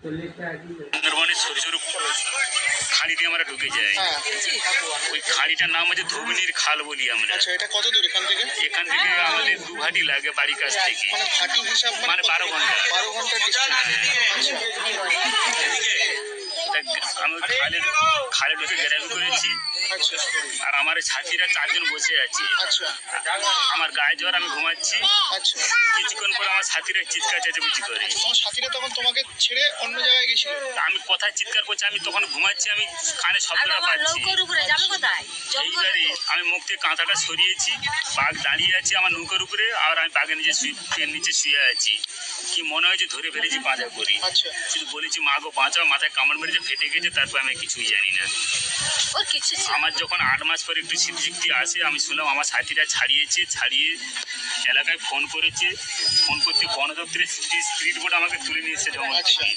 সুন্দরবনের সরু সরু খাঁড়ি দিয়ে আমরা ঢুকে যাই। ওই খাঁড়িটার নাম হচ্ছে ধোবিনীর খাল বলি আমরা। আচ্ছা, এটা কত দূর এখান থেকে? এখান থেকে আমাদের 2 ঘাটি লাগে বাড়ির কাছ থেকে, মানে ঘাটি হিসাব মানে 12 ঘন্টা। 12 ঘন্টা ডিস্টেন্স। আমি খালে ঢুকে গ্যারাবি করেছি। আচ্ছা আর আমার সাথীরা 4 জন বসে আছে। আচ্ছা আমার গায়ে জ্বর, আমি ঘুমাচ্ছি। আচ্ছা। কিছুক্ষণ পর আমার সাথীরা চিৎকার চেঁচামেচি করে। তোমার সাথীরা তখন তোমাকে ছেড়ে অন্য জায়গায় গেছিল? আমি কোথায় চিৎকার করছি, আমি তখন ঘুমাচ্ছি, আমি কানে শব্দটা পাচ্ছি। এইবারে আমি মুখ থেকে কাঁথাটা সরিয়েছি, বাঘ দাঁড়িয়ে আছে আমার নৌকার উপরে, আর আমি বাঘের নিচে শুয়ে আছি। কি মনে হয়েছে ধরে ফেলেছি পাঁজা করি। আচ্ছা শুধু বলেছি মা গো বাঁচাও, মাথায় কামড় মেরেছে, ফেটে গেছে, তারপর আমি কিছুই জানি না। আমার যখন 8 মাস পরে একটু স্মৃতিশক্তি আসে, আমি শুনলাম আমার সাথীরা ছাড়িয়ে এলাকায় ফোন করেছে। ফোন করতে বন দপ্তরের স্পিড বোট আমাকে তুলে নিয়ে এসেছে জঙ্গল থেকে।